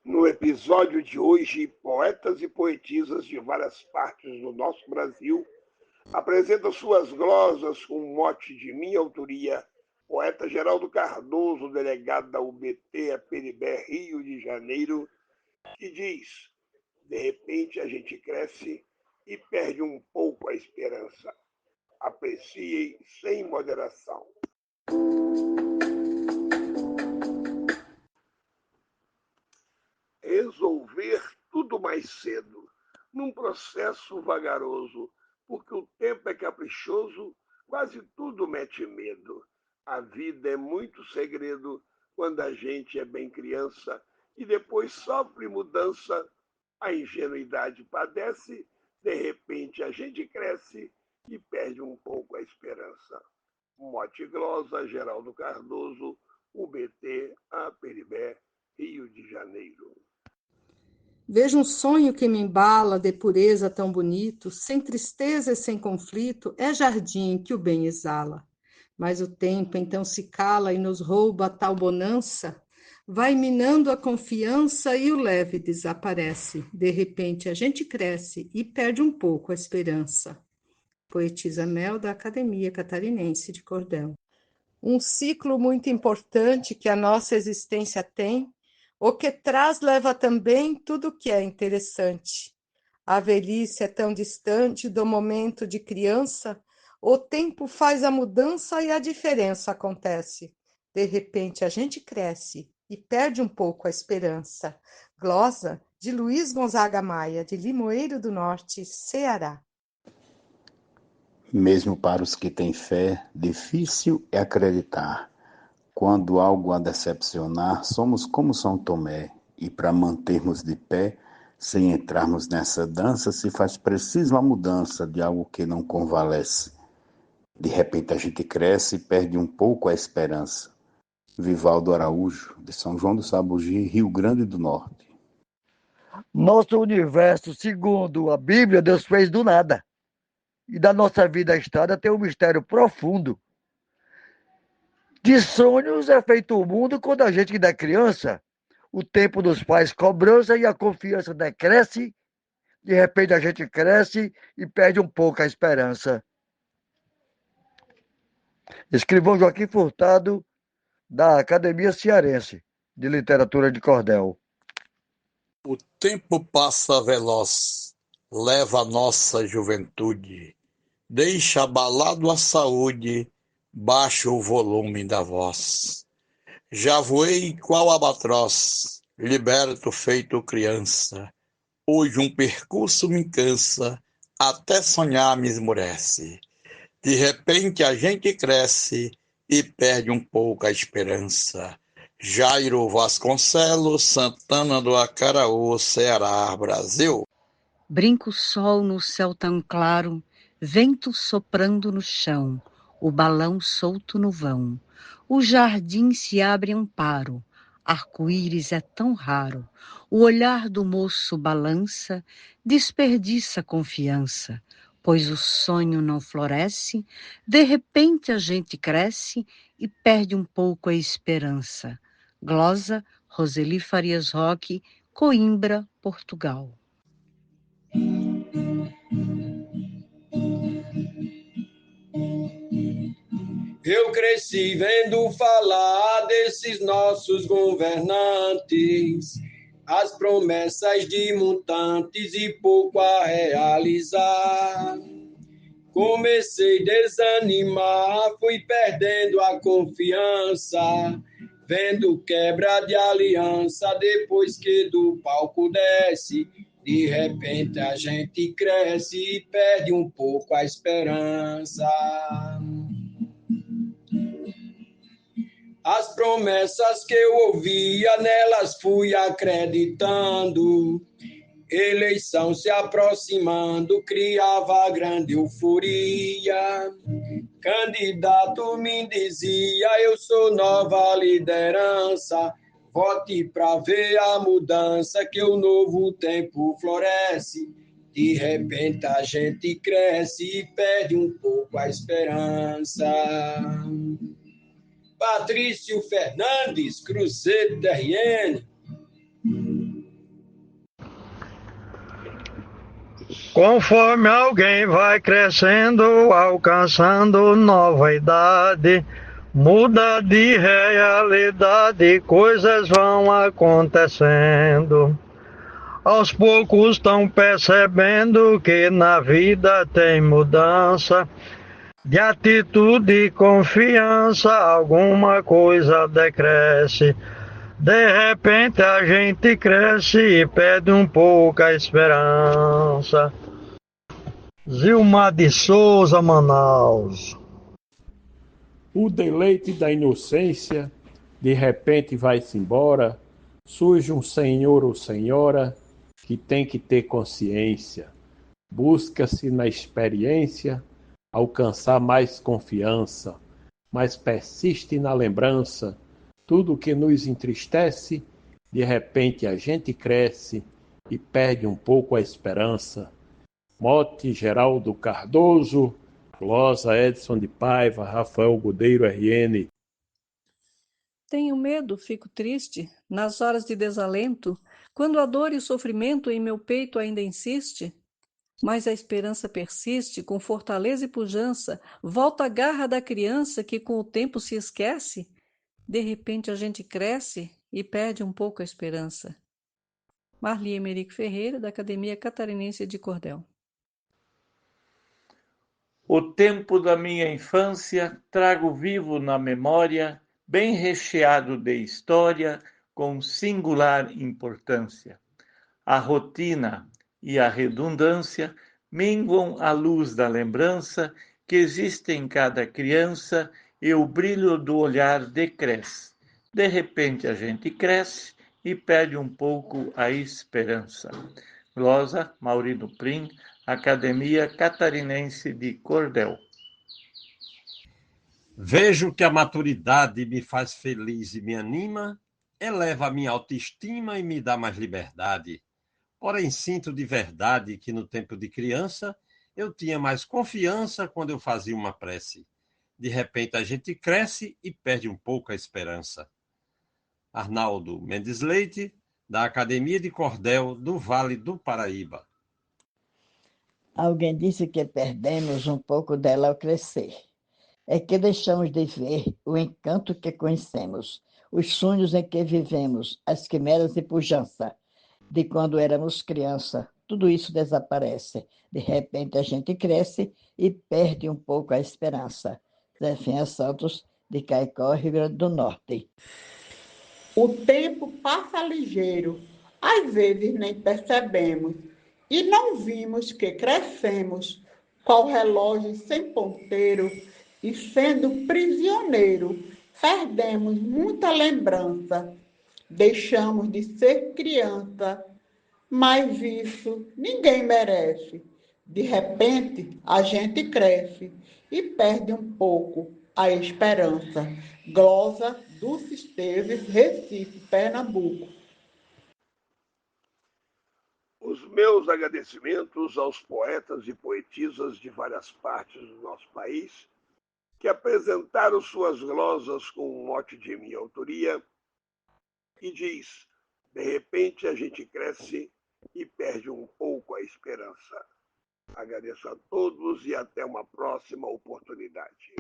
No episódio de hoje, poetas e poetisas de várias partes do nosso Brasil apresentam suas glosas com um mote de minha autoria, poeta Geraldo Cardoso, delegado da UBT Aperibé, Rio de Janeiro, que diz: de repente a gente cresce e perde um pouco a esperança. Apreciem sem moderação. Resolver tudo mais cedo, num processo vagaroso, porque o tempo é caprichoso, quase tudo mete medo. A vida é muito segredo quando a gente é bem criança e depois sofre mudança, a ingenuidade padece, de repente a gente cresce e perde um pouco a esperança. Mote Glosa, Geraldo Cardoso, UBT, Aperibé, Rio de Janeiro. Vejo um sonho que me embala de pureza tão bonito, sem tristeza e sem conflito, é jardim que o bem exala. Mas o tempo então se cala e nos rouba a tal bonança, vai minando a confiança e o leve desaparece. De repente a gente cresce e perde um pouco a esperança. Poetisa Mel, da Academia Catarinense de Cordel. Um ciclo muito importante que a nossa existência tem, o que traz leva também tudo que é interessante. A velhice é tão distante do momento de criança, o tempo faz a mudança e a diferença acontece. De repente a gente cresce e perde um pouco a esperança. Glosa de Luiz Gonzaga Maia, de Limoeiro do Norte, Ceará. Mesmo para os que têm fé, difícil é acreditar. Quando algo a decepcionar, somos como São Tomé, e para mantermos de pé, sem entrarmos nessa dança, se faz preciso a mudança de algo que não convalesce. De repente a gente cresce e perde um pouco a esperança. Vivaldo Araújo, de São João do Sabugi, Rio Grande do Norte. Nosso universo, segundo a Bíblia, Deus fez do nada. E da nossa vida a estrada tem um mistério profundo. De sonhos é feito o mundo quando a gente ainda é criança. O tempo dos pais cobrança e a confiança decresce. De repente a gente cresce e perde um pouco a esperança. Escrivão Joaquim Furtado, da Academia Cearense de Literatura de Cordel. O tempo passa veloz, leva a nossa juventude, deixa abalado a saúde, baixa o volume da voz. Já voei qual albatroz, liberto feito criança. Hoje um percurso me cansa, até sonhar me esmorece. De repente a gente cresce e perde um pouco a esperança. Jairo Vasconcelos, Santana do Acaraú, Ceará, Brasil. Brinca o sol no céu tão claro, vento soprando no chão, o balão solto no vão. O jardim se abre amparo, arco-íris é tão raro. O olhar do moço balança, desperdiça confiança, pois o sonho não floresce, de repente a gente cresce e perde um pouco a esperança. Glosa, Roseli Farias Roque, Coimbra, Portugal. Eu cresci vendo falar desses nossos governantes, as promessas de montantes e pouco a realizar. Comecei a desanimar, fui perdendo a confiança, vendo quebra de aliança depois que do palco desce. De repente a gente cresce e perde um pouco a esperança. As promessas que eu ouvia, nelas fui acreditando. Eleição se aproximando, criava grande euforia. Candidato me dizia, eu sou nova liderança. Vote para ver a mudança, que o novo tempo floresce. De repente a gente cresce e perde um pouco a esperança. Patrício Fernandes, Cruzeiro TRN. Conforme alguém vai crescendo, alcançando nova idade, muda de realidade, coisas vão acontecendo. Aos poucos estão percebendo que na vida tem mudança, de atitude e confiança, alguma coisa decresce. De repente a gente cresce e perde um pouco a esperança. Zilmar de Souza, Manaus. O deleite da inocência de repente vai-se embora, surge um senhor ou senhora que tem que ter consciência, busca-se na experiência alcançar mais confiança, mas persiste na lembrança, tudo que nos entristece, de repente a gente cresce e perde um pouco a esperança. Mote Geraldo Cardoso, glosa Edson de Paiva, Rafael Godeiro RN. Tenho medo, fico triste, nas horas de desalento, quando a dor e o sofrimento em meu peito ainda insiste. Mas a esperança persiste, com fortaleza e pujança, volta a garra da criança que com o tempo se esquece. De repente a gente cresce e perde um pouco a esperança. Marli Emerick Ferreira, da Academia Catarinense de Cordel. O tempo da minha infância trago vivo na memória, bem recheado de história, com singular importância. A rotina e a redundância minguam a luz da lembrança que existe em cada criança e o brilho do olhar decresce. De repente a gente cresce e perde um pouco a esperança. Glosa Maurino Prim, Academia Catarinense de Cordel. Vejo que a maturidade me faz feliz e me anima, eleva a minha autoestima e me dá mais liberdade. Porém, sinto de verdade que no tempo de criança eu tinha mais confiança quando eu fazia uma prece. De repente a gente cresce e perde um pouco a esperança. Arnaldo Mendes Leite, da Academia de Cordel do Vale do Paraíba. Alguém disse que perdemos um pouco dela ao crescer. É que deixamos de ver o encanto que conhecemos, os sonhos em que vivemos, as quimeras e pujança de quando éramos criança. Tudo isso desaparece. De repente a gente cresce e perde um pouco a esperança. Zefinha Santos, de Caicó, Rio Grande do Norte. O tempo passa ligeiro, às vezes nem percebemos, e não vimos que crescemos, qual relógio sem ponteiro, e sendo prisioneiro, perdemos muita lembrança, deixamos de ser criança, mas isso ninguém merece. De repente, a gente cresce e perde um pouco a esperança. Glosa Dulce Esteves, Recife, Pernambuco. Os meus agradecimentos aos poetas e poetisas de várias partes do nosso país que apresentaram suas glosas com um mote de minha autoria e diz: de repente a gente cresce e perde um pouco a esperança. Agradeço a todos e até uma próxima oportunidade.